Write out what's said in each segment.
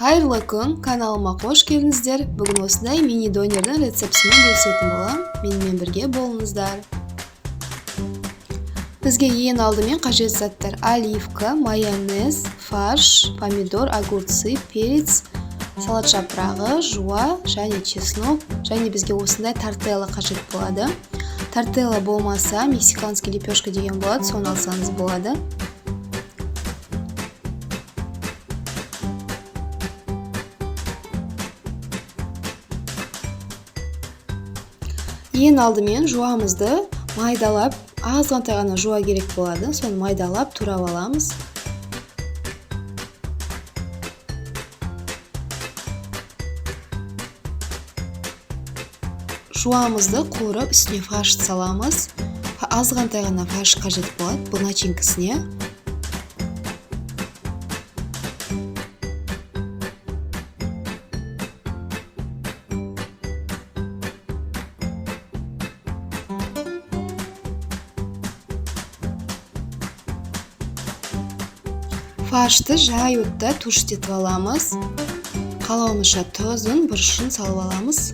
Қайырлы күн, каналыма қош келдіңіздер. Бүгін осындай мини донердің рецептісімен бөлісетін болам. Менімен бірге болыңыздар. Бізге ең алдымен қажет заттар: оливка, майонез, фарш, помидор, огурцы, перец, салат жапырағы, жуа және чеснок, және бізге осындай тортелла қажет болады. Тортелла болмаса, мексиканский лепешка деген болады, соны алсаңыз болады. Ең алдымен жуамызды майдалап, азғантай ғана жуа керек болады. Соны майдалап турап аламыз. Жуамызды қуырып, үстіне фарш саламыз. Азғантай ғана фарш қажет болады бұл начинкасіне. Фаршты жай отта туштетіп аламыз. Қалауымызша тұзын, бұрышын салып аламыз.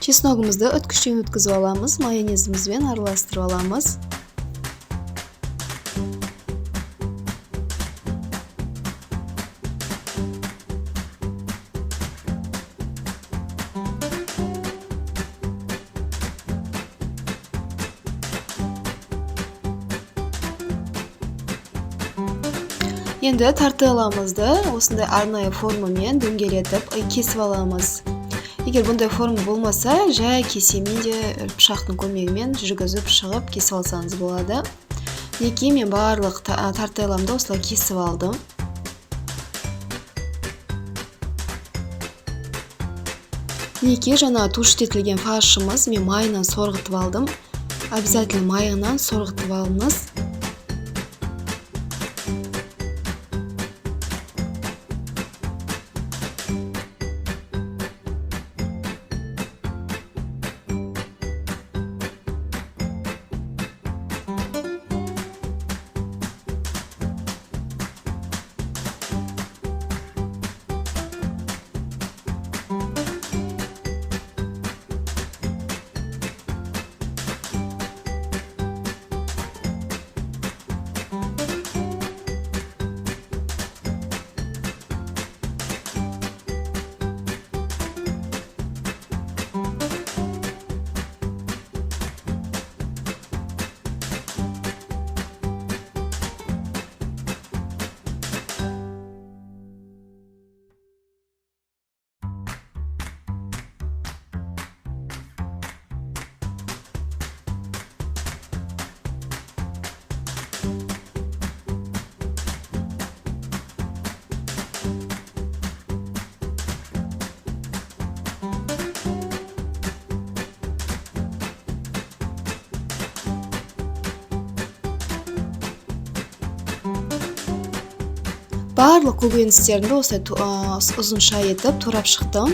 Чесногымызды өткіштен өткізіп аламыз, майонезімізбен араластырып аламыз. Енді тортелламызды осындай арнайы формамен дөңгелетіп кесіп аламыз. Егер бұндай форма болмаса, жай кесемен де пышақтың көмегімен жүргізіп шығып кесіп алсаңыз болады. Неке мен барлық тортелламды осылай кесіп алдым. Неке жаңа туштетілген фаршымыз мен майынан сорғытып алдым. Обязательно майынан сорғытып алыңыз. Барлық көкөністерді осылай ұзынша етіп турап шықтым.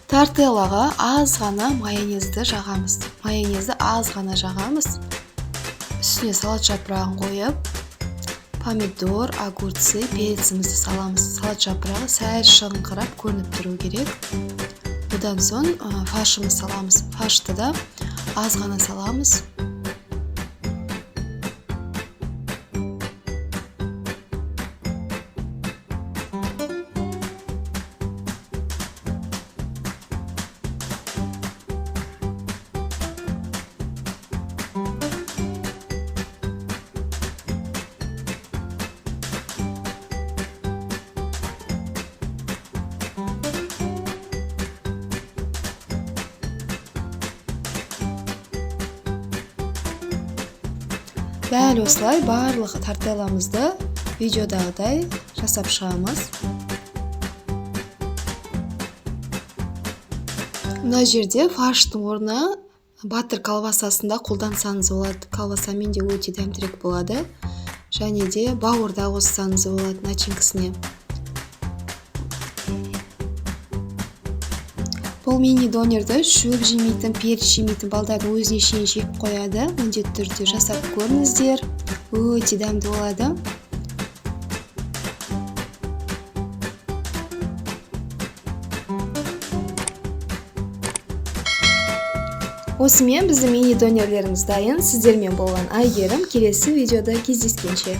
Тортеллаға аз ғана майонезді жағамыз. Майонезді аз ғана жағамыз. Үстіне салат жапырағын қойып, помидор, огурцы, перецімізді саламыз. Салат жапырағы сәл шығыңқырап көрініп тұру керек. Бұдан соң фаршымыз саламыз. Фаршты да аз ғана саламыз. Дәл осылай барлық тартеламызды видеодағыдай жасап шығамыз. Мына жерде фарштың орнына батыр колбасасында қолдансаңыз болады. Колбасамен де өте дәмдірек болады. Және де бауырда қоссаңыз болады начинкасіне. Бұл мини донерді шөп жемейтін, перец жемейтін балдардың өзіне шейін жеп қояды. Міндетті түрде жасап көріңіздер. Өте дәмді болады. Осымен біздің мини донерлеріміз дайын. Сіздермен болған Айгерім. Келесі видеода кездескенше.